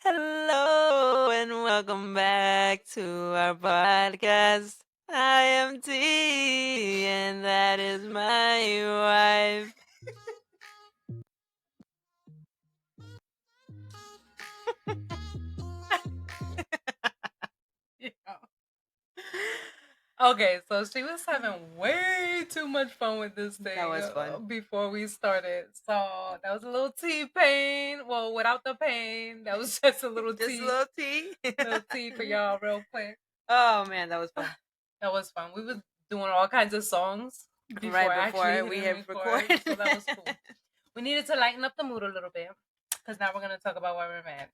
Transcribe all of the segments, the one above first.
Hello and welcome back to our podcast. I am T, and that is my wife. Yeah. Okay, so she was having way too much fun with this thing That was fun. before we started. So that was a little tea pain. Well, without the pain, that was just a little Just a tea, little tea. little tea for y'all, real quick. Oh man, that was fun. That was fun. We were doing all kinds of songs before Right before actually we hitting hit record, record. so that was cool. We needed to lighten up the mood a little bit because now we're gonna talk about why we're mad.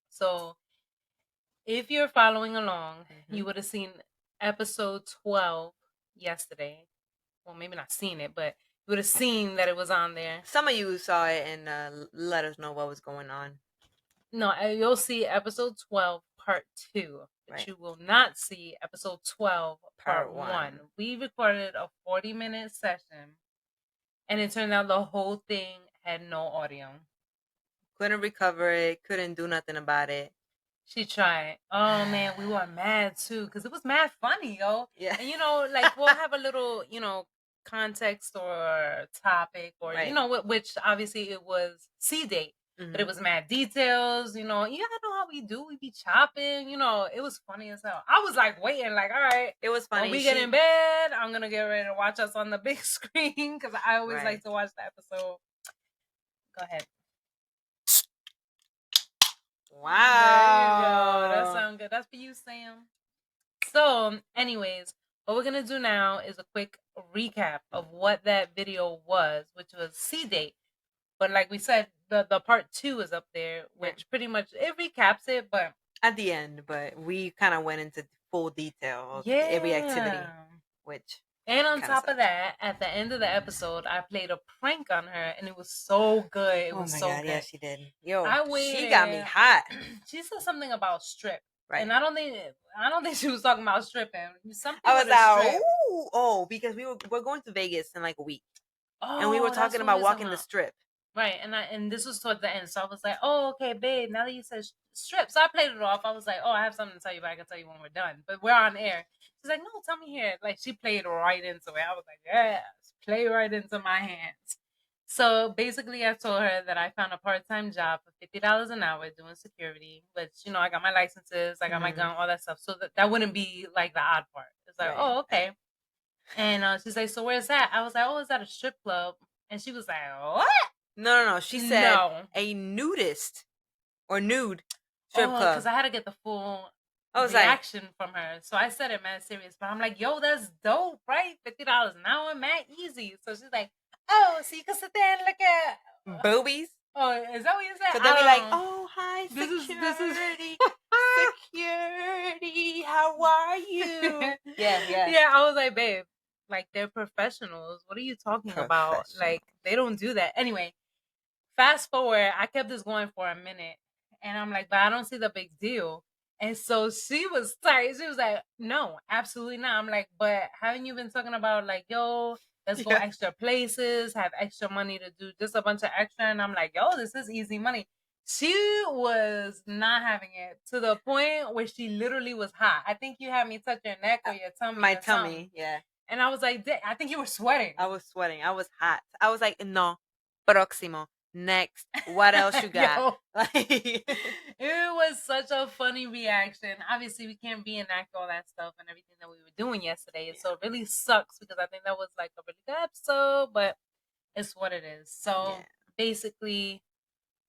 So if you're following along, you would have seen episode 12 yesterday. Well, maybe not seen it, but you would have seen that it was on there. Some of you saw it and let us know what was going on. No, you'll see episode 12, part 2, but Right. you will not see episode 12, part Part 1. one. We recorded a 40-minute session, and it turned out the whole thing had no audio. Couldn't recover it. Couldn't do nothing about it. She tried. Oh man, we were mad too because it was mad funny, yo. Yeah. And like we'll have a little, context or topic or Right. which obviously it was C date, but it was mad details. You gotta know how we do. We be chopping. It was funny as hell. I was like waiting, like, all right, It was funny. when we get in bed, I'm gonna get ready to watch us on the big screen because I always Right. like to watch the episode. Go ahead. Wow. There you go. That sounds good. That's for you, Sam. So, anyways, what we're gonna do now is a quick recap of what that video was, which was C date. But like we said, the part 2 is up there, which pretty much it recaps it, but at the end, but we kind of went into full detail of every activity, which. And on kinda top sucks. of that, at the end of the episode, I played a prank on her, and it was so good. It was so good. Yeah, she did. Yo, I she got me hot. She said something about strip. Right. And I don't think she was talking about stripping. Something I was with a strip. like, because we're going to Vegas in like a week, and we Oh, were that's talking what about we walking talking the about. strip. Right, and this was towards the end, so I was like, "Oh, okay, babe. Now that you said strip," so I played it off. I was like, "Oh, I have something to tell you, but I can tell you when we're done." But we're on air. She's like, "No, tell me here." Like she played right into it. I was like, "Yes, play right into my hands." So basically, I told her that I found a part-time job for $50 an hour doing security, which I got my licenses, I got my gun, all that stuff. So that wouldn't be like the odd part. It's like, Right. oh, okay. And she's like, "So where's that?" I was like, "Oh, it's at a strip club." And she was like, "What?" No. She said a nudist or nude strip club. Because I had to get the full I was reaction from her. So I said it mad serious, but I'm like, "Yo, that's dope, right? $50 an hour, mad easy." So she's like, "Oh, so you can sit there and look at boobies. Oh, is that what you said? So they'll be like, "Oh, hi, This security, security, how are you?" Yeah. Yeah, I was like, babe, like they're professionals. What are you talking about? Like they don't do that. Anyway, fast forward, I kept this going for a minute, and I'm like, but I don't see the big deal. And so she was tight. She was like, "No, absolutely not." I'm like, "But haven't you been talking about like, yo, let's go extra places, have extra money to do just a bunch of extra?" And I'm like, "Yo, this is easy money." She was not having it to the point where she literally was hot. I think you had me touch your neck or your tummy. My tummy, yeah. And I was like, I think you were sweating. I was sweating. I was hot. I was like, "No, próximo, next. What else you got?" It was such a funny reaction. Obviously, we can't reenact all that stuff and everything that we were doing yesterday. So it really sucks because I think that was like a really good episode, but it's what it is. So basically,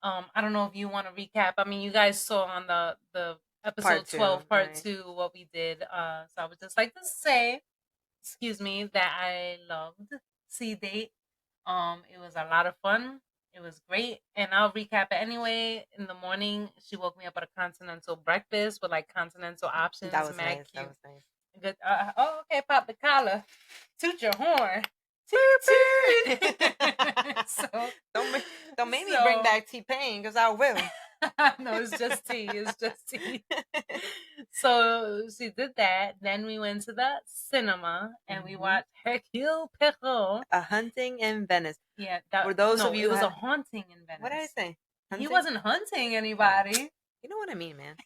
I don't know if you want to recap. I mean, you guys saw on the episode 12, part 2, what we did. So I would just like to say, excuse me, that I loved C Date. It was a lot of fun. It was great. And I'll recap it anyway. In the morning, she woke me up at a continental breakfast with like continental options. That was mad nice. cute. That was nice. Good. Okay, pop the collar. Toot your horn. So don't make me bring back T-Pain because I will. No, it's just tea. It's just tea. So she did that. Then we went to the cinema and we watched Hercule Poirot. A Hunting in Venice. Yeah, for those of you it was a haunting in Venice. What did I say? He wasn't hunting anybody. You know what I mean, man.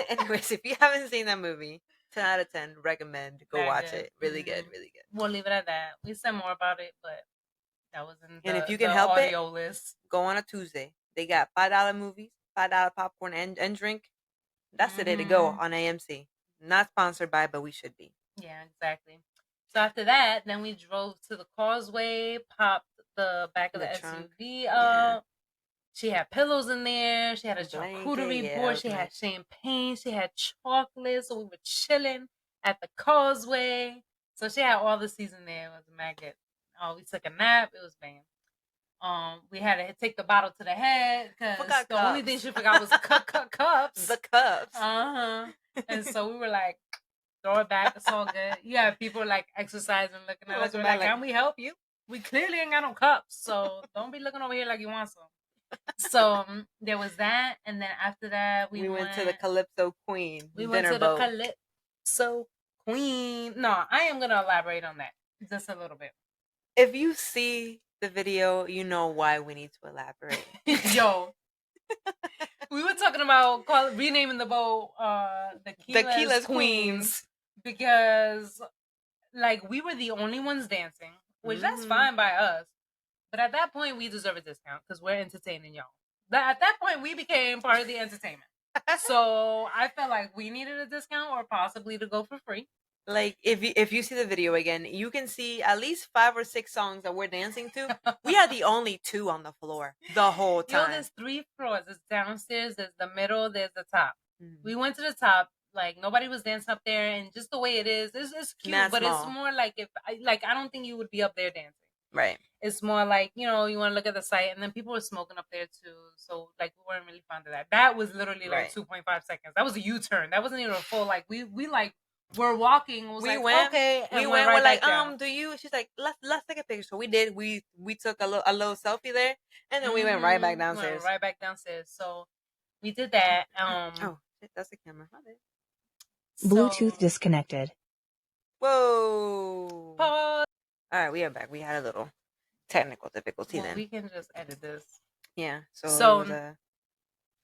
Anyways, if you haven't seen that movie, 10 out of 10, recommend. Go watch it. Really good, really good. We'll leave it at that. We said more about it, but that was in and if you can help audio list. Go on a Tuesday. They got $5 movies, $5 popcorn and drink. That's the day to go on AMC. Not sponsored by, but we should be. Yeah, exactly. So after that, then we drove to the Causeway, popped the back of the SUV up. Yeah. She had pillows in there. She had a charcuterie board. She had champagne. She had chocolate. So we were chilling at the Causeway. So she had all the season there. It was mad good. Oh, we took a nap. It was bang. We had to take the bottle to the head because the only thing she forgot was cups. The cups. And so we were like, throw it back. It's all good. You have people like exercising, looking at us. We're like, can we help you? We clearly ain't got no cups, so don't be looking over here like you want some. So there was that, and then after that we went to the Calypso Queen. We went to the Calypso Queen. No, I am gonna elaborate on that just a little bit. If you see the video, you know why we need to elaborate. Yo, we were talking about renaming the boat the Keyless Queens because like we were the only ones dancing, which that's fine by us. But at that point, we deserve a discount because we're entertaining y'all. At that point, we became part of the entertainment. So I felt like we needed a discount or possibly to go for free. Like if you see the video again, you can see at least 5 or 6 songs that we're dancing to. We are the only 2 on the floor the whole time. There's 3 floors. There's downstairs, there's the middle, there's the top. We went to the top. Like nobody was dancing up there, and just the way it is, it's cute. But small. It's more like I don't think you would be up there dancing. Right. It's more like, you want to look at the site, and then people were smoking up there too. So like we weren't really fond of that. That was literally like 2.5 seconds. That was a U-turn. That wasn't even a full like we like we're walking. We went right we're like do you? She's like let's take a picture. So we did. We took a little selfie there, and then we went right back downstairs. So we did that. Oh, that's the camera. Bluetooth disconnected. Whoa. Pause. All right, we are back. We had a little technical difficulty then. We can just edit this. Yeah. So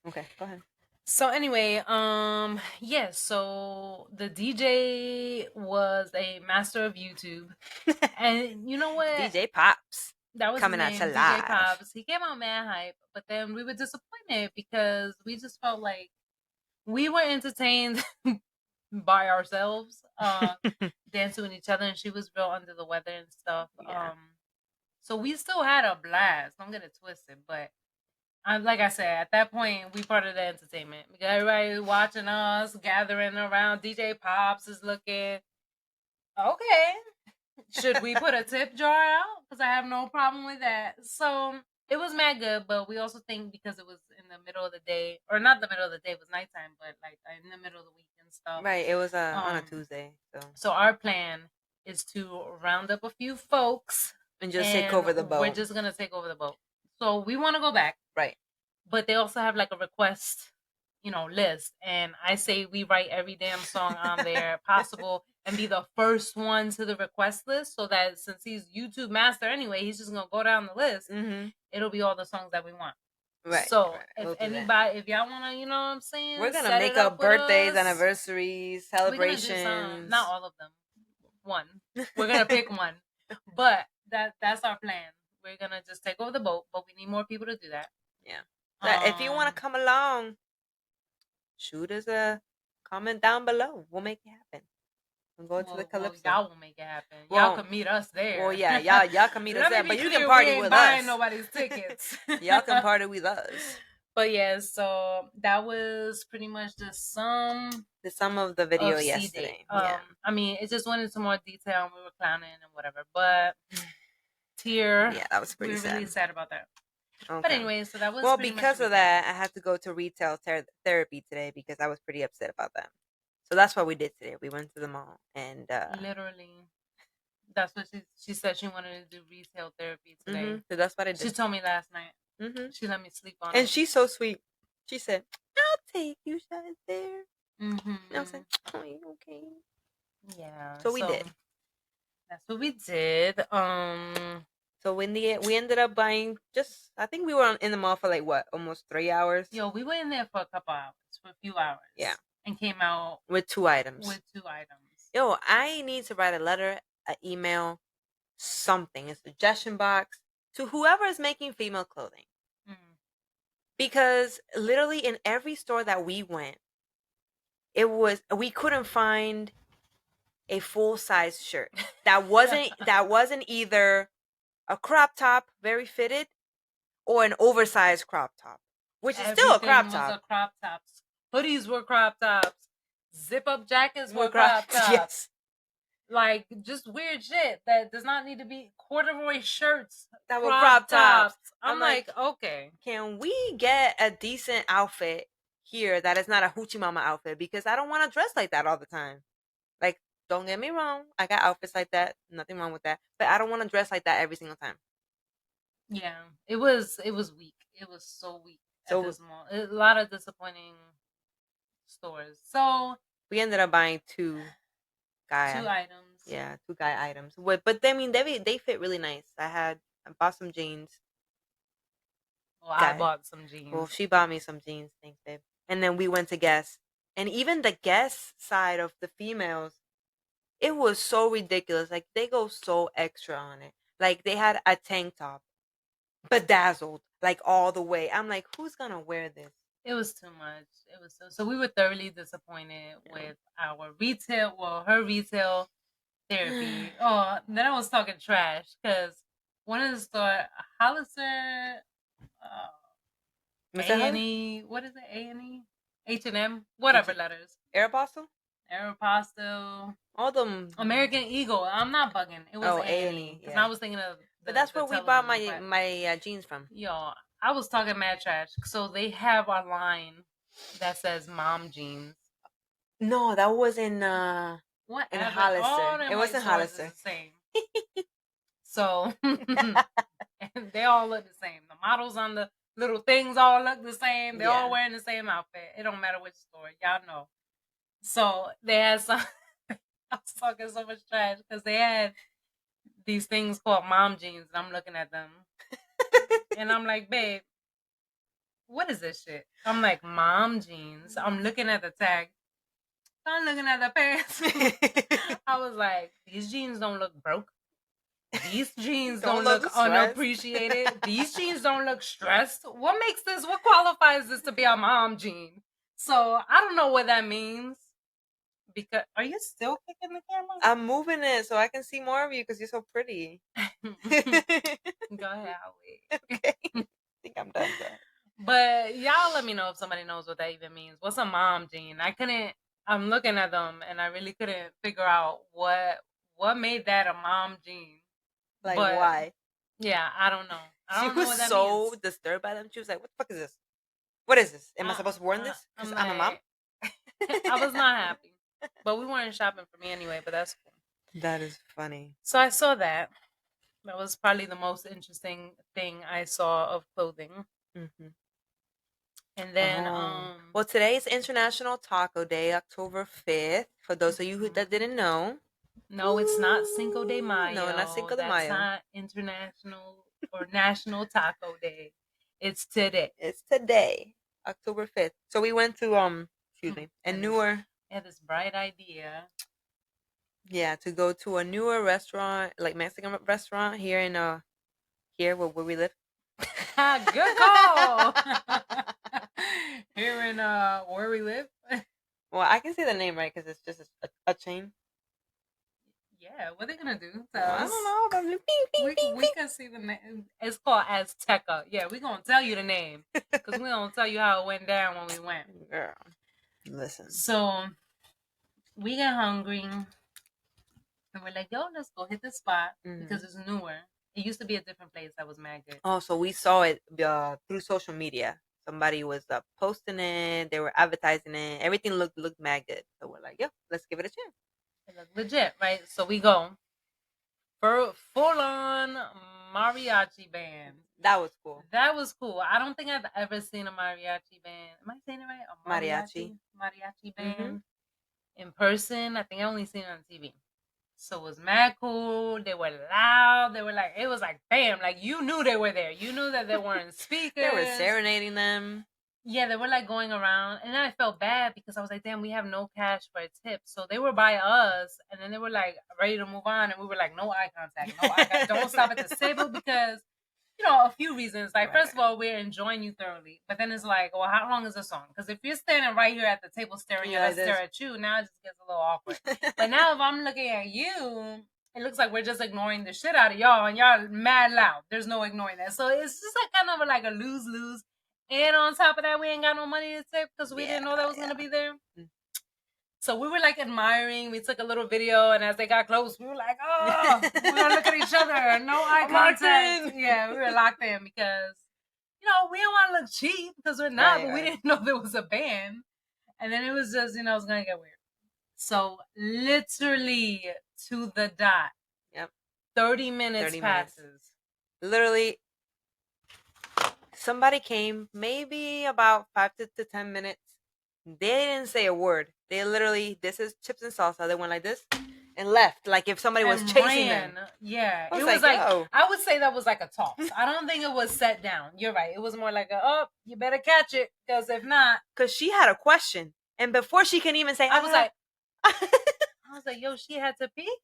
okay, go ahead. So anyway, yeah, so the DJ was a master of YouTube. And you know what? DJ Pops. That was coming his name, at you live. DJ Pops. He came out mad hype, but then we were disappointed because we just felt like we were entertained by ourselves, dancing with each other, and she was real under the weather and stuff. Yeah. So we still had a blast. Don't get it twisted, but like I said, at that point, we part of the entertainment. We got everybody watching us, gathering around. DJ Pops is looking. Okay, should we put a tip jar out? Because I have no problem with that. So it was mad good, but we also think because it was in the middle of the day, or not the middle of the day, it was nighttime, but like in the middle of the week and stuff. Right, it was on a Tuesday. So our plan is to round up a few folks and just take over the boat. We're just gonna take over the boat. So we want to go back, right? But they also have like a request, list, and I say we write every damn song on there possible and be the first one to the request list, so that since he's YouTube master anyway, he's just gonna go down the list. It'll be all the songs that we want. Right. So if anybody, if y'all wanna, you know what I'm saying, we're gonna make up birthdays, anniversaries, celebrations. Not all of them. One. We're gonna pick one, but that's our plan. We're gonna just take over the boat, but we need more people to do that. Yeah. If you want to come along, shoot us a comment down below. We'll make it happen. We'll go to the Calypso. Y'all will make it happen. Y'all can meet us there. Well, yeah, y'all can meet us there, but you can party with us. Nobody's tickets. Y'all can party with us. But yeah, so that was pretty much the sum of the video yesterday. Yeah. I mean, it just went into more detail, and we were clowning and whatever. But tear. Yeah, that was pretty sad. We were really sad about that. Okay. But anyway, so that was because of that, I had to go to retail therapy today because I was pretty upset about that. So that's what we did today. We went to the mall and literally, that's what she said. She wanted to do retail therapy today. So that's what I did. She told me last night. She let me sleep on it. And she's so sweet. She said, "I'll take you guys there." And I was like, "Oh, okay." Yeah. So we did. That's what we did. So we ended up buying I think we were in the mall for like what, almost 3 hours. Yo, we went in there for a couple hours, for a few hours. Yeah. And came out with 2 items. Yo, I need to write a letter, an email, something, a suggestion box to whoever is making female clothing. Mm. Because literally in every store that we went, we couldn't find a full size shirt that wasn't either a crop top, very fitted, or an oversized crop top, which is still a crop top. Was a crop tops. Hoodies were crop tops. Zip up jackets were crop tops. Yes. Like just weird shit that does not need to be. Corduroy shirts that were crop tops. I'm like, okay, can we get a decent outfit here that is not a hoochie mama outfit? Because I don't want to dress like that all the time. Like, don't get me wrong, I got outfits like that, nothing wrong with that, but I don't want to dress like that every single time. Yeah, it was weak. It was so weak. So at this mall. A lot of disappointing stores. So we ended up buying two items. Yeah, 2 guy items. But I mean, they fit really nice. I bought some jeans. Well, I bought some jeans. Well, she bought me some jeans. Thanks, babe. And then we went to Guess. And even the Guess side of the females, it was so ridiculous. Like, they go so extra on it. Like, they had a tank top, bedazzled, like, all the way. I'm like, who's gonna wear this? It was too much. It was so we were thoroughly disappointed with our retail. Well, her retail therapy. Oh, then I was talking trash because one of the store, Hollister, A&E, what is it? A&E, H&M, whatever letters. Aeropostale, all them. American Eagle. I'm not bugging. It was A&E. Because I was thinking of. But that's where we bought my jeans from. Yo, I was talking mad trash. So they have a line that says "Mom Jeans." No, that was in what in Hollister. It wasn't Hollister. The same. So they all look the same. The models on the little things all look the same. They're all wearing the same outfit. It don't matter which store. Y'all know. So they had some. I was talking so much trash because they had these things called mom jeans, and I'm looking at them, and I'm like, babe, what is this shit? I'm like, mom jeans. I'm looking at the tag. I'm looking at the pants. I was like, these jeans don't look broke. These jeans don't look unappreciated. These jeans don't look stressed. What qualifies this to be a mom jean? So I don't know what that means. Because are you still kicking the camera? I'm moving it so I can see more of you because you're so pretty. Go ahead, I'll wait. Okay. I think I'm done though. But y'all let me know if somebody knows what that even means. What's a mom jean? I'm looking at them and I really couldn't figure out what made that a mom jean. Like, why? Yeah, I don't know. She was so disturbed by them. She was like, what the fuck is this? What is this? Am I supposed to wear this? Because I'm a mom? I was not happy. But we weren't shopping for me anyway, but that's cool. That is funny. So I saw that. That was probably the most interesting thing I saw of clothing. Mm-hmm. And then, well, today is International Taco Day, October 5th. For those of you that didn't know. No, it's not Cinco de Mayo. No, not Cinco de Mayo. That's not International or National Taco Day. It's today. It's today, October 5th. So we went to a newer. I had this bright idea. Yeah, to go to a newer restaurant, like Mexican restaurant here in where we live. Good call. Here in where we live. Well, I can say the name, right? Because it's just a chain. Yeah, what are they gonna do? I don't know. We can see the name. It's called Azteca. Yeah, we're gonna tell you the name because we're gonna tell you how it went down when we went. Girl, listen. So we get hungry, and we're like, "Yo, let's go hit the spot because it's newer." It used to be a different place that was mad good. Oh, so we saw it through social media. Somebody was posting it. They were advertising it. Everything looked mad good. So we're like, yo, let's give it a chance. It looked legit, right? So we go for full on mariachi band. That was cool. That was cool. I don't think I've ever seen a mariachi band. Am I saying it right? A mariachi band in person. I think I only seen it on TV. So it was mad cool. They were loud. They were like, it was like, bam. Like, you knew they were there. You knew that they weren't speakers. They were serenading them. Yeah, they were like going around. And then I felt bad because I was like, damn, we have no cash for a tip. So they were by us. And then they were like ready to move on. And we were like, no eye contact. No eye contact. Don't stop at the table because, you know, a few reasons. Like, first of all, we're enjoying you thoroughly. But then it's like, well, how long is the song? Because if you're standing right here at the table staring at us, stare at you, now it just gets a little awkward. But now if I'm looking at you, it looks like we're just ignoring the shit out of y'all. And y'all mad loud. There's no ignoring that. So it's just like kind of like a lose-lose. And on top of that, we ain't got no money to tip because we didn't know that was going to be there. So we were like admiring. We took a little video, and as they got close, we were like, oh, we're going to look at each other. No eye contact. Yeah, we were locked in because, you know, we don't want to look cheap because we're not, but we didn't know there was a band. And then it was just, you know, it was going to get weird. So literally to the dot. Yep. 30 minutes passes. Literally. Somebody came maybe about 5 to 10 minutes. They didn't say a word. They literally, this is chips and salsa. They went like this and left. Like if somebody was chasing them. Yeah. It was like I would say that was like a toss. I don't think it was set down. You're right. It was more like oh, you better catch it. Because if not. Because she had a question. And before she can even say, I was like, yo, she had to pee?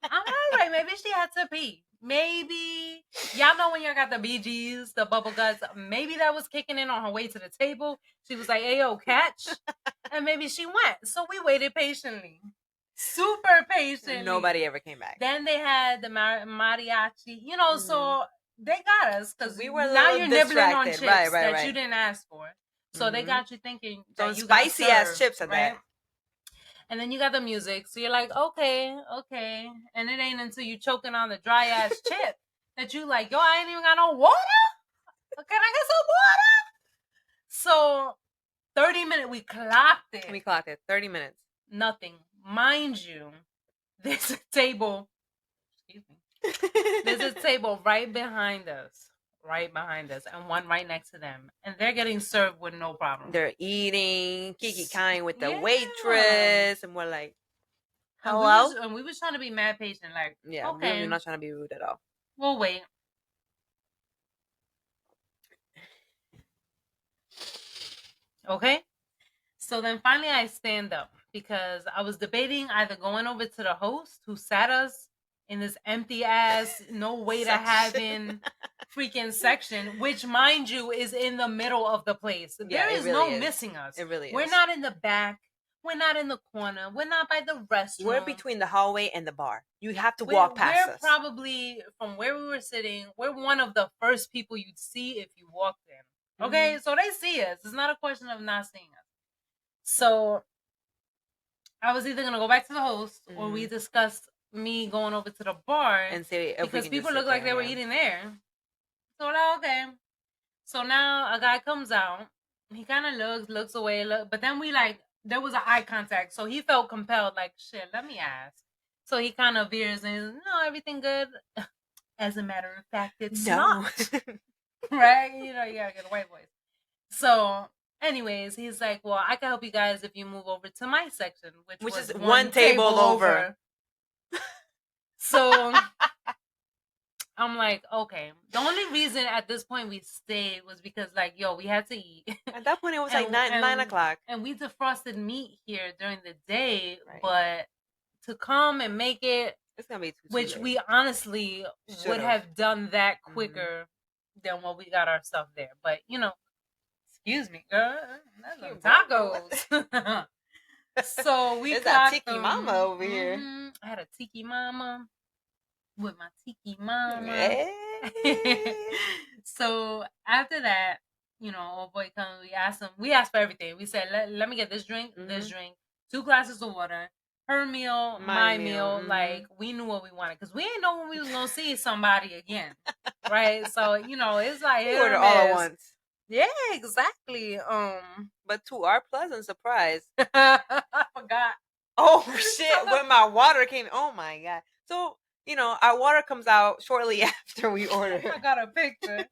I'm all right. Maybe she had to pee. Maybe y'all know when y'all got the BGs, the bubble guts. Maybe that was kicking in on her way to the table. She was like, "Hey, yo, catch," and maybe she went. So we waited patiently, super patiently. Nobody ever came back. Then they had the mariachi, you know. So they got us because we were now you're nibbling on chips that you didn't ask for. So they got you thinking that you spicy got served, ass chips at that. And then you got the music. So you're like, okay. And it ain't until you choking on the dry ass chip that you like, yo, I ain't even got no water. Can I get some water? So 30 minutes, we clocked it. 30 minutes. Nothing. Mind you, there's a table. Excuse me. There's a table right behind us. And one right next to them, and they're getting served with no problem. They're eating, kiki kind with the waitress, and we're like, hello? And we was trying to be mad patient, like, okay. We're not trying to be rude at all. We'll wait. Okay? So then finally I stand up, because I was debating either going over to the host who sat us in this empty ass, no way to having freaking section, which mind you is in the middle of the place. There is really no missing us. It really is. We're not in the back. We're not in the corner. We're not by the restroom. We're between the hallway and the bar. You have to walk past us. We're probably, from where we were sitting, we're one of the first people you'd see if you walked in. Okay? So they see us. It's not a question of not seeing us. So I was either going to go back to the host or we discussed me going over to the bar and see if because people looked like they were eating there. So we're like, okay. So now a guy comes out. He kind of looks away, but then there was an eye contact. So he felt compelled, like, shit, let me ask. So he kind of veers and he's, no, everything good. As a matter of fact, it's not. Right? You know, you gotta get a white voice. So anyways, he's like, well, I can help you guys if you move over to my section, which is one table over. So I'm like, okay. The only reason at this point we stayed was because, like, yo, we had to eat. At that point, it was like 9 o'clock. And we defrosted meat here during the day, but to come and make it, it's gonna be too which late. We honestly would have done that quicker than what we got our stuff there. But, you know, excuse me, girl, that's tacos. So we got Tiki Mama over here. I had a Tiki Mama with my Tiki Mama. Hey. So after that, you know, old boy comes. We asked for everything. We said, let me get this drink, 2 glasses of water, her meal, my meal. Like, we knew what we wanted because we didn't know when we was gonna see somebody again, right? So, you know, it's like we ordered all at once. Yeah, exactly. But to our pleasant surprise, I forgot. Oh shit! When my water came, oh my god! So, you know, our water comes out shortly after we order. I got a picture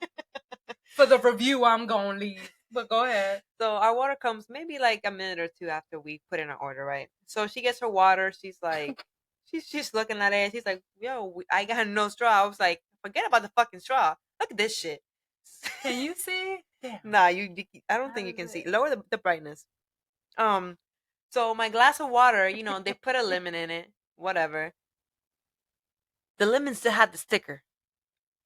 for the review. I'm gonna leave, but go ahead. So our water comes maybe like a minute or two after we put in our order, right? So she gets her water. She's like, She's looking at it. She's like, "Yo, I got no straw." I was like, "Forget about the fucking straw. Look at this shit." Can you see? Damn. Nah, I don't think you can see. Lower the brightness. So my glass of water, they put a lemon in it. Whatever. The lemon still had the sticker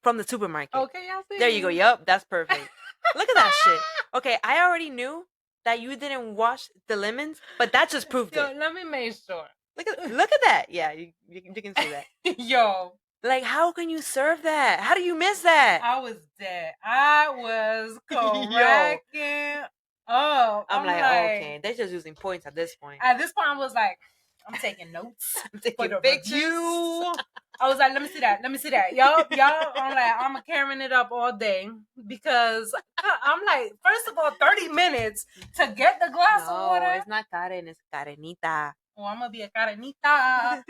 from the supermarket. Okay, y'all see. There you go. Yup, that's perfect. Look at that shit. Okay, I already knew that you didn't wash the lemons, but that just proved Yo, it. let me make sure. Look at that. Yeah, you can see that. Yo, Like, how can you serve that? How do you miss that? I was dead. I was cracking up. I'm like, okay, they're just using points at this point. At this point, I was like, I'm taking notes. I'm taking for the pictures. review. I was like, let me see that. Let me see that. Yup. I'm like, I'm carrying it up all day because I'm like, first of all, 30 minutes to get the glass of water. No, it's not Karen, it's Karenita. Oh, I'm gonna be a Karenita.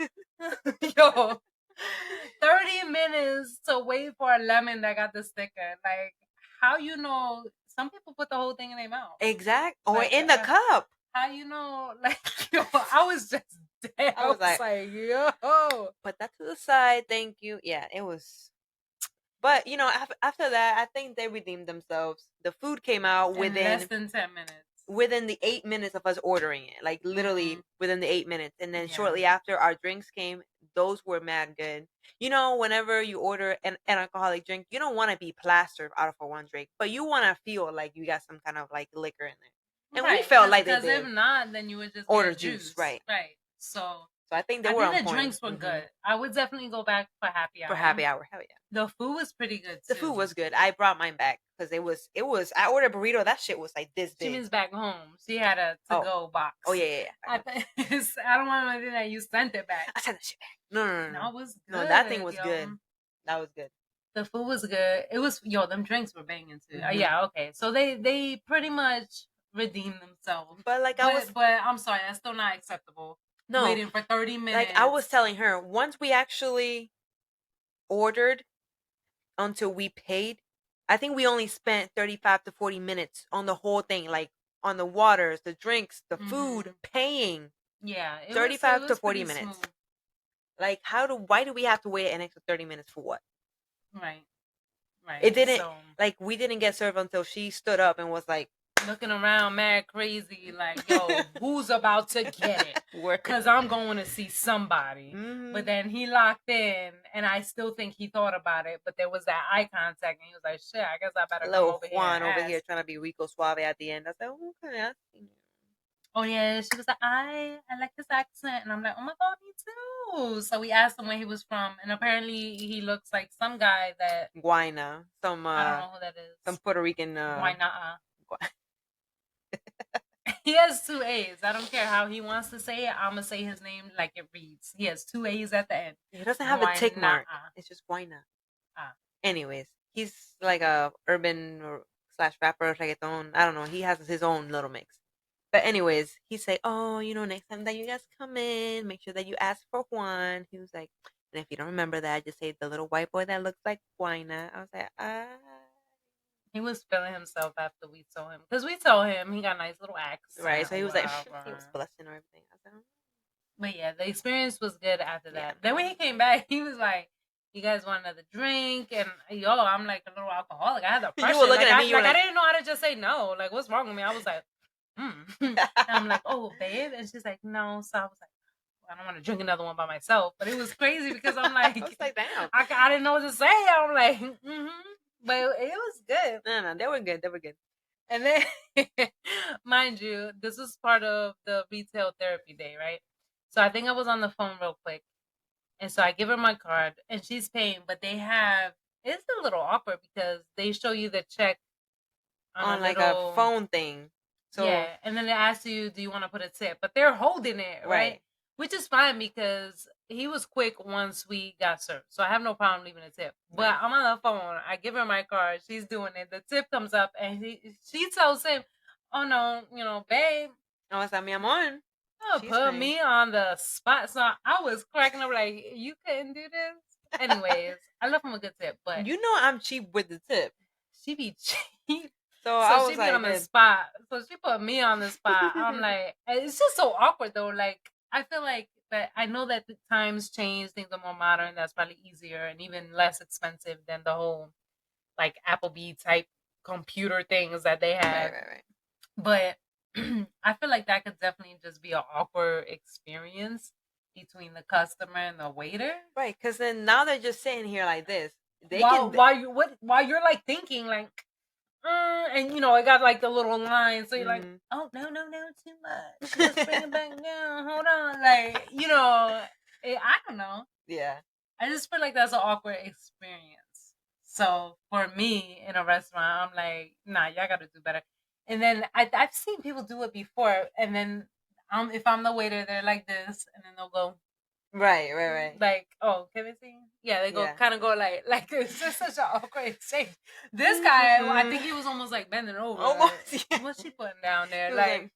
Yo, 30 minutes to wait for a lemon that got the sticker. Like, how you know? Some people put the whole thing in their mouth. Exact. Or Like, in the cup. How you know? Like, yo, I was just dead. I was like, yo. Put that to the side. Thank you. Yeah, it was. But after that, I think they redeemed themselves. The food came out within less than 10 minutes. Within the 8 minutes of us ordering it, like literally within the 8 minutes, and then shortly after our drinks came, those were mad good. Whenever you order an alcoholic drink, you don't want to be plastered out of a one drink, but you want to feel like you got some kind of like liquor in there, and we felt like they did. Because if not, then you would just order juice, right? So I think they were on point. The drinks were good. I would definitely go back for happy hour. Hell yeah. The food was pretty good too. The food was good. I brought mine back because it was. I ordered a burrito. That shit was like this big. She means back home. She had a to-go box. Oh yeah. I don't want to think that you sent it back. I sent that shit back. No. That was good. No, that thing was good. That was good. The food was good. It was them drinks were banging too. Yeah, okay. So they pretty much redeemed themselves. But I'm sorry, that's still not acceptable. No, waiting for 30 minutes. Like I was telling her, once we actually ordered until we paid, I think we only spent 35 to 40 minutes on the whole thing, like on the waters, the drinks, the food, paying. Yeah, 35 to 40 minutes. Smooth. Like why do we have to wait an extra 30 minutes for what? Right. It didn't like we didn't get served until she stood up and was like looking around mad crazy like, yo, who's about to get it? Because I'm going to see somebody. But then he locked in, and I still think he thought about it, but there was that eye contact, and he was like, shit, I guess I better come over Juan here. over here trying to be Rico Suave at the end. I said, okay. Oh, yeah. She was like, I like his accent. And I'm like, oh, my God, me too. So we asked him where he was from, and apparently he looks like some guy that... Guayna. I don't know who that is. Some Puerto Rican... Guayna. He has 2 A's. I don't care how he wants to say it. I'm going to say his name like it reads. He has 2 A's at the end. He doesn't have a tick mark. It's just Guayna. Anyways, he's like a urban / rapper, reggaeton. I don't know. He has his own little mix. But anyways, he said, oh, next time that you guys come in, make sure that you ask for Juan. He was like, and if you don't remember that, just say the little white boy that looks like Guayna. I was like, He was feeling himself after we told him. Because we told him he got a nice little accent. Right, so he was like, he was blushing or everything. I was like, but yeah, the experience was good after that. Then when he came back, he was like, you guys want another drink? And I'm like a little alcoholic. I had the pressure. You were looking at me. I didn't know how to just say no. Like, what's wrong with me? I was like, And I'm like, oh, babe. And she's like, no. So I was like, I don't want to drink another one by myself. But it was crazy because I'm like, I was like, damn. I didn't know what to say. I'm like, But it was good. No, they were good. They were good. And then, mind you, this was part of the retail therapy day, right? So I think I was on the phone real quick. And so I give her my card and she's paying, but it's a little awkward because they show you the check on like a phone thing. So yeah, and then they ask you, do you want to put a tip? But they're holding it, right? Which is fine because he was quick once we got served. So I have no problem leaving a tip. But I'm on the phone. I give her my card. She's doing it. The tip comes up and she tells him, oh, no, babe. Oh, it's mi amor. Put me on the spot. So I was cracking up like, you couldn't do this? Anyways, I left him a good tip. But I'm cheap with the tip. She be cheap. So I was she like, on the spot. So she put me on the spot. I'm like, it's just so awkward though. Like, I feel like that I know that the times change, things are more modern. That's probably easier and even less expensive than the whole like Applebee type computer things that they have. Right. But I feel like that could definitely just be an awkward experience between the customer and the waiter. Right, because then now they're just sitting here like this. While you're like thinking like, and you know it got like the little line, so you're like, oh no, too much. Just bring it back down. Hold on, like I don't know. Yeah. I just feel like that's an awkward experience. So for me in a restaurant, I'm like, nah, y'all got to do better. And then I've seen people do it before, and then if I'm the waiter, they're like this, and then they'll go. Right. Like, oh, can we see? Yeah, they go kind of go like it's just such an awkward exchange. This guy, I think he was almost like bending over. Almost. Yeah. What's she putting down there? Like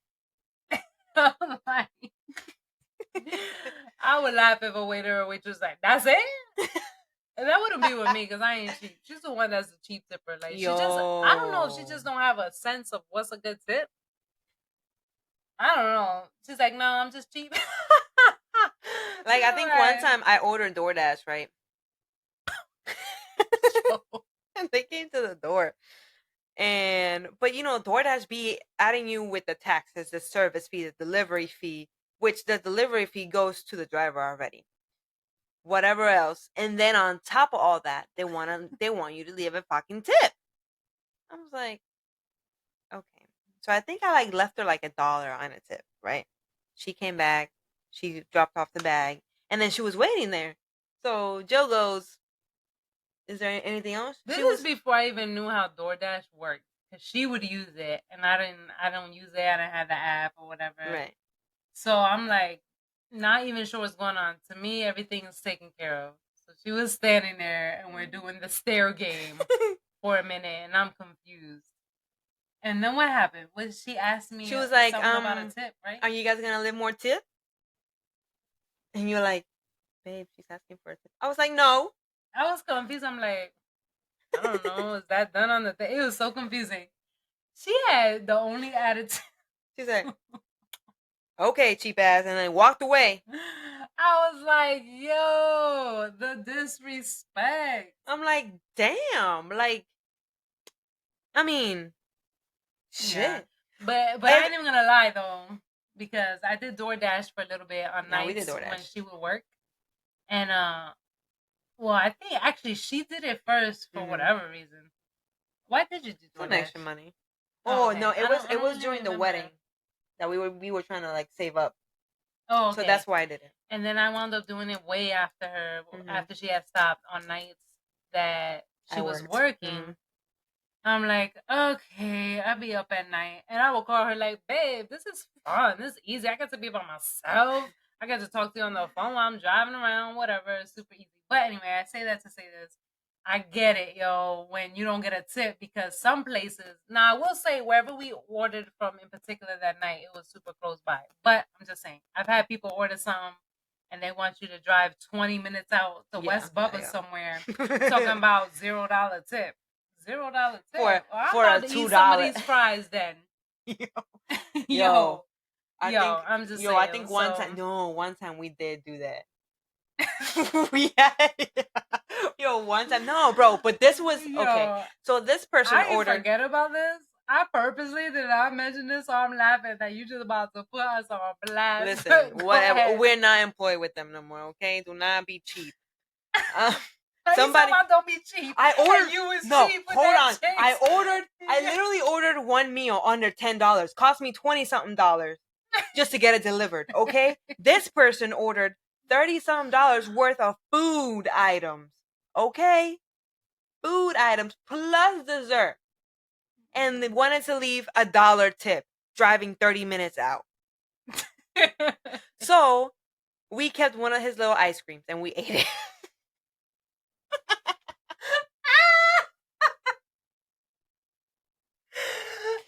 I would laugh if a waiter or waitress like, that's it? And that wouldn't be with me because I ain't cheap. She's the one that's a cheap tipper. Like she just, I don't know if she just don't have a sense of what's a good tip. I don't know. She's like, no, I'm just cheap. Like I think one time I ordered DoorDash, right? And they came to the door. But you know, DoorDash be adding you with the taxes, the service fee, the delivery fee, which the delivery fee goes to the driver already. Whatever else. And then on top of all that, they want you to leave a fucking tip. I was like, okay. So I think I like left her like $1 on a tip, right? She came back, she dropped off the bag, and then she was waiting there. So Joe goes, is there anything else? This was before I even knew how DoorDash worked. Cause she would use it, and I don't use it. I didn't have the app or whatever. Right. So I'm like, not even sure what's going on. To me, everything is taken care of. So she was standing there, and we're doing the stare game for a minute, and I'm confused. And then what happened? She asked me. She was like, something about a tip, right? Are you guys gonna leave more tip? And you're like, babe, she's asking for a tip. I was like, no. I was confused. I'm like, I don't know. Is that done on the thing? It was so confusing. She had the only attitude. She's like, okay, cheap ass, and then walked away. I was like, yo, the disrespect. I'm like, damn. Like, I mean, shit. Yeah. But I ain't even gonna lie though, because I did DoorDash for a little bit on nights when she would work, and well, I think actually she did it first for whatever reason. Why did you do DoorDash? Some extra money. Oh okay. No, it was during the wedding that we were trying to like save up. Oh, okay. So that's why I did it. And then I wound up doing it way after her, after she had stopped on nights that she was working. I'm like, okay, I'll be up at night. And I will call her like, babe, this is fun. This is easy. I get to be by myself. I get to talk to you on the phone while I'm driving around, whatever. It's super easy. But anyway, I say that to say this. I get it, yo, when you don't get a tip, because some places, now I will say wherever we ordered from in particular that night, it was super close by. But I'm just saying, I've had people order something and they want you to drive 20 minutes out to West Bubba somewhere talking about $0 tip. $0 tip. For a $2. Eat some of these fries then. Yo. I'm just saying. I think one time we did do that. We had one time. No, bro, but this was okay. So this person ordered. Forget about this. I purposely did not mention this, so I'm laughing that you just about to put us on blast. Listen, whatever. We're not employed with them no more. Okay, do not be cheap. Somebody don't be cheap. I ordered. You was no, cheap with hold that on. chase. I literally ordered one meal under $10. Cost me $20-something just to get it delivered. Okay, this person ordered $30-something worth of food items. Okay, food items plus dessert, and they wanted to leave $1 tip, driving 30 minutes out. So we kept one of his little ice creams and we ate it.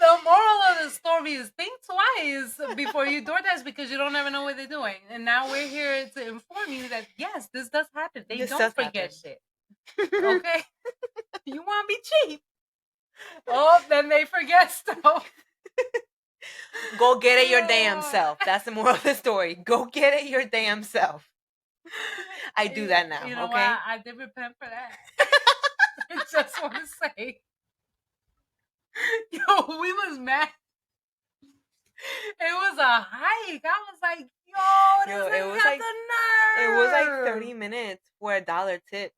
The moral of the story is think twice before you DoorDash, because you don't ever know what they're doing. And now we're here to inform you that yes, this does happen. They don't forget shit. Okay? You want to be cheap. Oh, then they forget stuff. Go get it your damn self. That's the moral of the story. Go get it your damn self. I do that now. You know okay. what? I did repent for that. I just want to say, yo, we was mad. It was a hike. I was like, yo, this nigga got the nerve. It was like 30 minutes for $1 tip.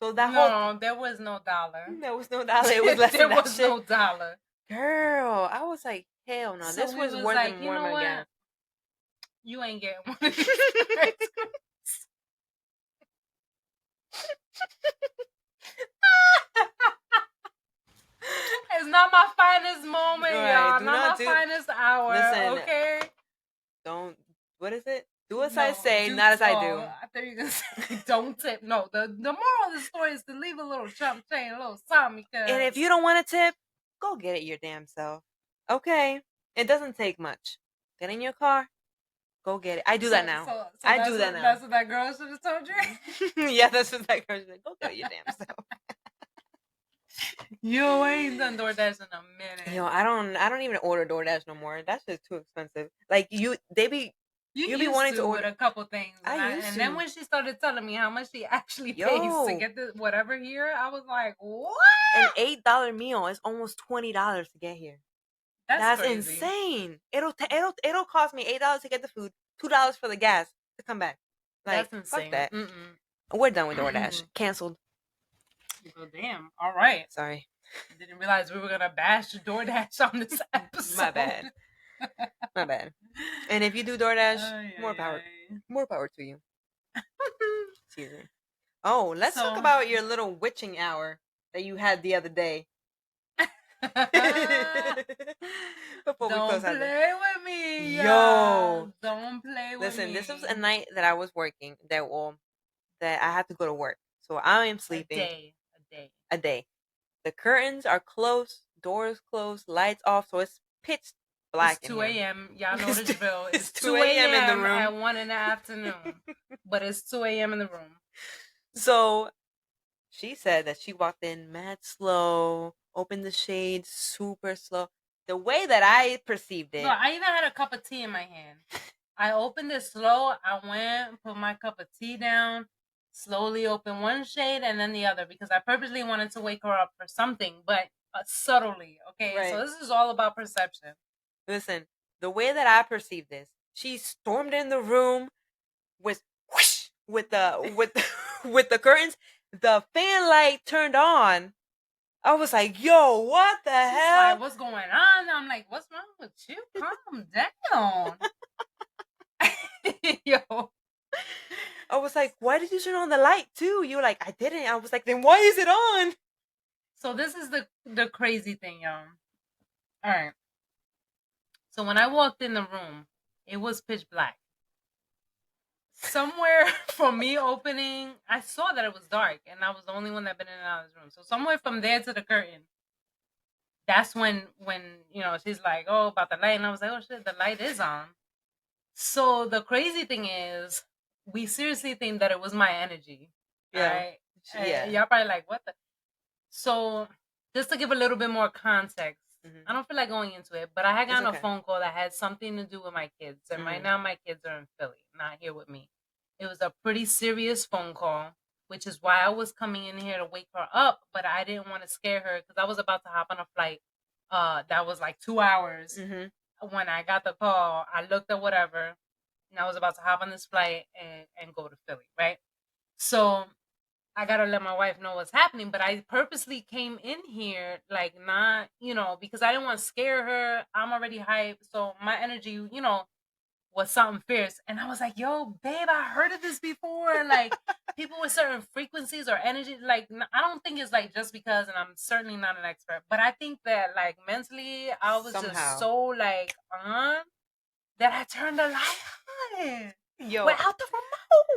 So that no, there was no dollar. There was no dollar. It was less there than that was shit. no dollar. Girl, I was like, hell no. So this was worth like, more than my gas. You ain't getting one of these. It's not my finest moment, y'all. Not my finest hour. Listen, okay. Don't. What is it? Do as I say, not as I do. I thought you were gonna say don't tip. No, the moral of the story is to leave a little chump change, a little something. Because... And if you don't want to tip, go get it your damn self. Okay, it doesn't take much. Get in your car, go get it. I do that now. I do that now. That's what that girl should have told you. Yeah, that's what that girl should have. Go get it your damn self. Yo, I ain't done DoorDash in a minute. Yo, I don't even order DoorDash no more. That's just too expensive. Like you be wanting to order a couple things. And then when she started telling me how much she actually pays to get the whatever here, I was like, what? An $8 meal is almost $20 to get here. That's insane. It'll cost me $8 to get the food, $2 for the gas to come back. Like, that's insane. Fuck that. We're done with DoorDash. Canceled. Oh, damn. All right. Sorry. Didn't realize we were gonna bash DoorDash on this episode. My bad. My bad. And if you do DoorDash, more power to you. Excuse me. Oh, let's talk about your little witching hour that you had the other day. Don't play with me, yo. Don't play with me. Listen, this was a night that I was working that I had to go to work. So I am sleeping. A day. The curtains are closed, doors closed, lights off, so it's pitch black. It's 2 a.m. Y'all know the drill. It's 2 a.m. in the room at 1 in the afternoon. But it's 2 a.m. in the room. So she said that she walked in mad slow, opened the shades super slow. The way that I perceived it. Bro, I even had a cup of tea in my hand. I opened it slow. I went, put my cup of tea down, slowly opened one shade and then the other because I purposely wanted to wake her up for something, but subtly. Okay, right. So this is all about perception. Listen, the way that I perceived this, she stormed in the room with whoosh, with the curtains. The fan light turned on. I was like, yo, what the hell? Like, what's going on? I'm like, what's wrong with you? Calm down. Yo. I was like, why did you turn on the light too? You were like, I didn't. I was like, then why is it on? So this is the crazy thing, y'all. All right. So when I walked in the room, it was pitch black. Somewhere from me opening, I saw that it was dark, and I was the only one that been in and out of this room. So somewhere from there to the curtain, that's when she's like, oh, about the light, and I was like, oh shit, the light is on. So the crazy thing is, we seriously think that it was my energy. Yeah. Right? Yeah. Y'all probably like, what the? So just to give a little bit more context, I don't feel like going into it, but I had gotten a phone call that had something to do with my kids. And right now my kids are in Philly, not here with me. It was a pretty serious phone call, which is why I was coming in here to wake her up, but I didn't want to scare her because I was about to hop on a flight that was like 2 hours. When I got the call, I looked at whatever, and I was about to hop on this flight and go to Philly, right? So I gotta let my wife know what's happening, but I purposely came in here like not, because I didn't want to scare her. I'm already hyped, so my energy, was something fierce. And I was like, yo, babe, I heard of this before. Like people with certain frequencies or energy, like I don't think it's like just because, and I'm certainly not an expert, but I think that like mentally I was just so like on that I turned the light on. Yo, without the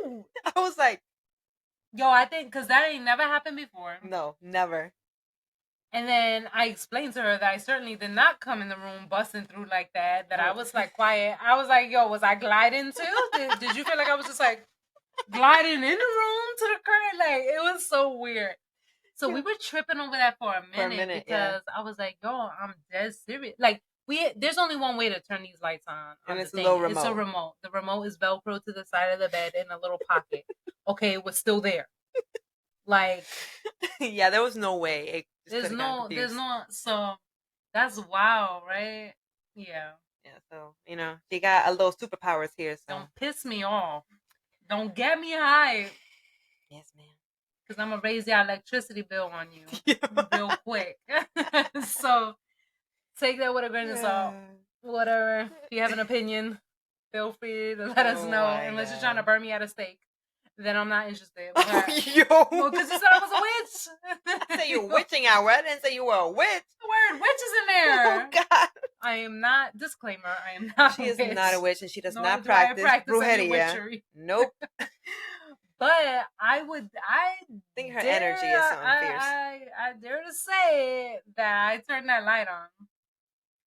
remote. I was like, yo, I think because that ain't never happened before. No, never. And then I explained to her that I certainly did not come in the room busting through like that. That I was like quiet. I was like, yo, was I gliding too? Did you feel like I was just like gliding in the room to the curtain? Like it was so weird. So we were tripping over that for a minute because I was like, yo, I'm dead serious. Like There's only one way to turn these lights on And the it's a thing. little It's a remote. remote. The remote is Velcro to the side of the bed in a little pocket. Okay, it was still there. Like, Yeah, there was no way. It just there's could have gotten no, confused. so that's wild, right? Yeah. Yeah, so, she got a little superpowers here, so. Don't piss me off. Don't get me high. Yes, ma'am. Because I'm going to raise your electricity bill on you Yeah. real quick. So take that with a grain of salt. Whatever. If you have an opinion, feel free to let us Oh know. my Unless you're God. trying to burn me at a stake, then I'm not interested. Yo. Well, because you said I was a witch. I said you're witching hour. I didn't say you were a witch. The word witch is in there. Oh, God. I am not, disclaimer, I am not She is not a witch, and she does Nor not do I practice any brujeria. witchery. Nope. But I think her energy is something fierce. I dare to say that I turned that light on.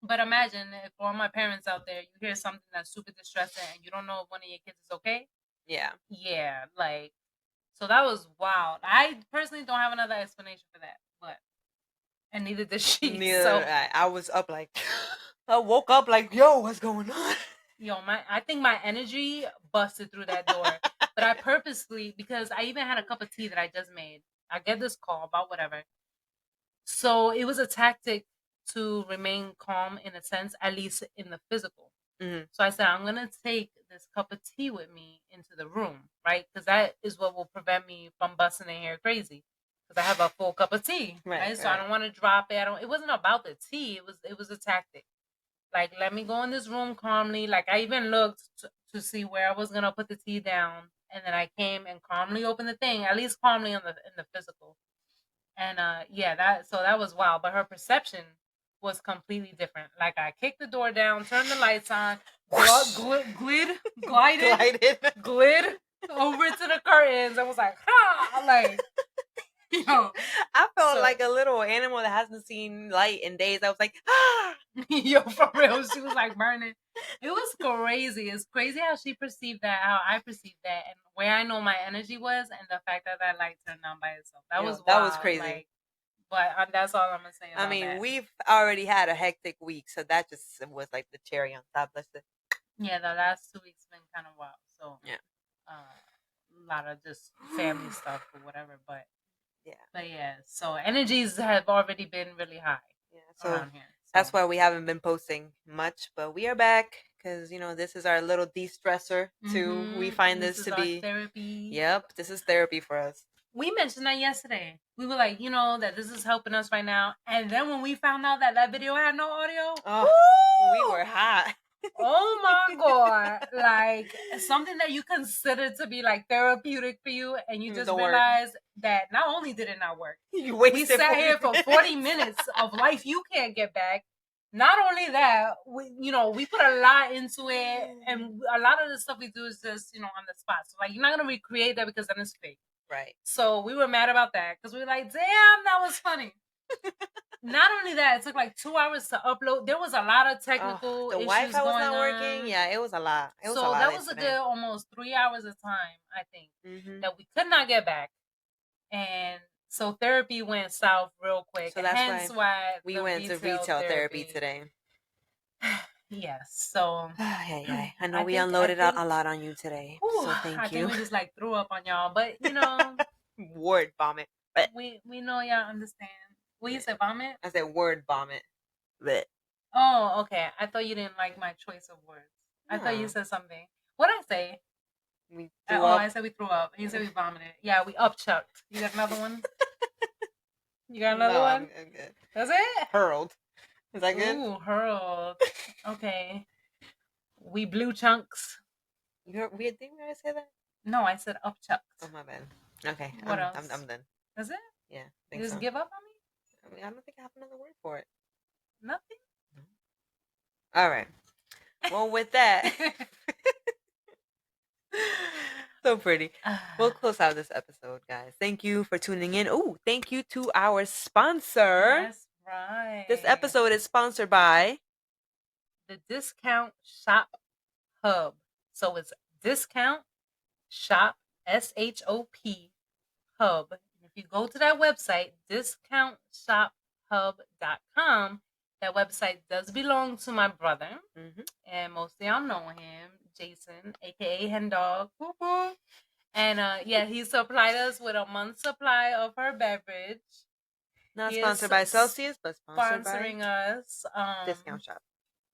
But imagine if all my parents out there, you hear something that's super distressing and you don't know if one of your kids is okay. Yeah. Yeah, like, so that was wild. I personally don't have another explanation for that, but, and neither does she. Neither. So I was up like, I woke up like, yo, what's going on? Yo, I think my energy busted through that door. But I purposely, because I even had a cup of tea that I just made. I get this call about whatever. So it was a tactic to remain calm in a sense, at least in the physical. Mm-hmm. So I said, I'm going to take this cup of tea with me into the room, right? Because that is what will prevent me from busting in here crazy. Because I have a full cup of tea, right? So I don't want to drop it. It wasn't about the tea. It was a tactic. Like, let me go in this room calmly. Like, I even looked to see where I was gonna put the tea down, and then I came and calmly opened the thing, at least calmly in the physical. And that was wild. But her perception was completely different. Like, I kicked the door down, turned the lights on, glided over to the curtains. I was like, ha! Like, yo, I felt like a little animal that hasn't seen light in days. I was like, ah! Yo, for real. She was like burning. It was crazy. It's crazy how she perceived that, how I perceived that, and where I know my energy was, and the fact that that light turned on by itself. That was wild. That was crazy. Like, but that's all I'm gonna say about I mean, that. we've already had a hectic week, so that just was like the cherry on top. Yeah, the last 2 weeks been kind of wild. So yeah, a lot of just family stuff or whatever. But yeah, so energies have already been really high. Yeah, so around here. that's why we haven't been posting much, but we are back because this is our little de-stressor too. We find this to be therapy. Yep, this is therapy for us. We mentioned that yesterday. We were like, that this is helping us right now. And then when we found out that video had no audio, we were hot. Oh my God. Like, something that you consider to be like therapeutic for you, and you just realize that not only did it not work, we sat here for 40 minutes of life you can't get back. Not only that, we put a lot into it, and a lot of the stuff we do is just, on the spot. So, like, you're not going to recreate that because then it's fake. Right. So we were mad about that because we were like, damn, that was funny. Not only that, it took like 2 hours to upload. There was a lot of technical issues going on. The Wi-Fi was not working. Yeah, it was a lot. That was a good almost 3 hours of time, I think, that we could not get back. And so therapy went south real quick. So that's why we went to retail therapy today. Yes. So I know we unloaded a lot on you today. So thank you. I think we just like threw up on y'all, but word vomit. We know y'all understand. What you said, vomit? I said word vomit. Blech. Oh, okay. I thought you didn't like my choice of words. No. I thought you said something. What'd I say? We threw up. I said we threw up. You said we vomited. Yeah, we upchucked. You got another one? You got another one? I'm good. That's it? Hurled. Is that good? Ooh, hurled. Okay. We blew chunks. We didn't say that? No, I said upchucked. Oh, my bad. Okay. What else? I'm done. That's it? Yeah. You just give up on me? I mean, I don't think I have another word for it. Nothing? No. All right. Well, with that. So pretty. We'll close out this episode, guys. Thank you for tuning in. Oh, thank you to our sponsor. That's right. This episode is sponsored by the Discount Shop Hub. So it's Discount Shop, SHOP Hub. If you go to that website, discountshop.com, That website does belong to my brother, Mm-hmm. and most of y'all know him, Jason, aka Hen Dog. Woo-hoo. And yeah, he supplied us with a month's supply of her beverage. Not He sponsored is by Celsius, but sponsored sponsoring by us. Discount Shop.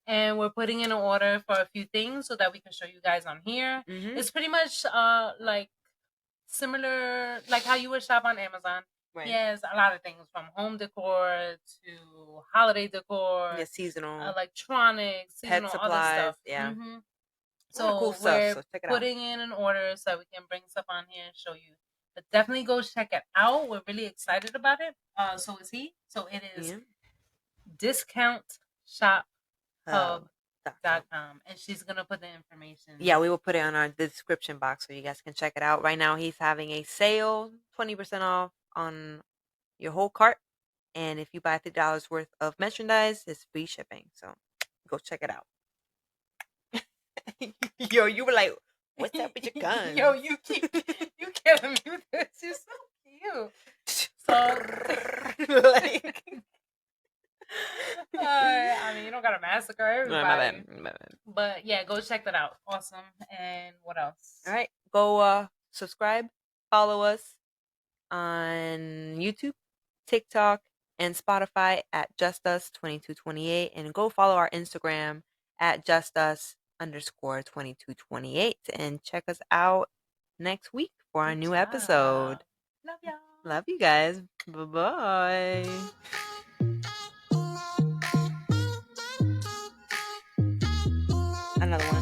And we're putting in an order for a few things so that we can show you guys on here. Mm-hmm. It's pretty much like similar, like how you would shop on Amazon. Right. He has a lot of things from home decor to holiday decor, Yeah, seasonal, electronics, pet seasonal, other supplies. stuff. Yeah. Mm-hmm. So cool stuff. We're So check it putting in an order so we can bring stuff on here and show you. But definitely go check it out. We're really excited about it. So is he. So it is Yeah. discountshophub.com. .com. And she's gonna put the information. Yeah, we will put it on our description box so you guys can check it out. Right now, he's having a sale, 20% off on your whole cart. And if you buy $50 worth of merchandise, it's free shipping. So go check it out. Yo, you were like, what's up with your gun? Yo, you killing me with this. You're so cute. So like, I mean, you don't gotta massacre everybody. my bad. But yeah, go check that out. Awesome. And what else? All right, go subscribe, follow us on YouTube, TikTok, and Spotify at JusTus2228, and go follow our Instagram at JusTus_2228, and check us out next week for our new episode. Love y'all. Love you guys. Bye-bye. Another one.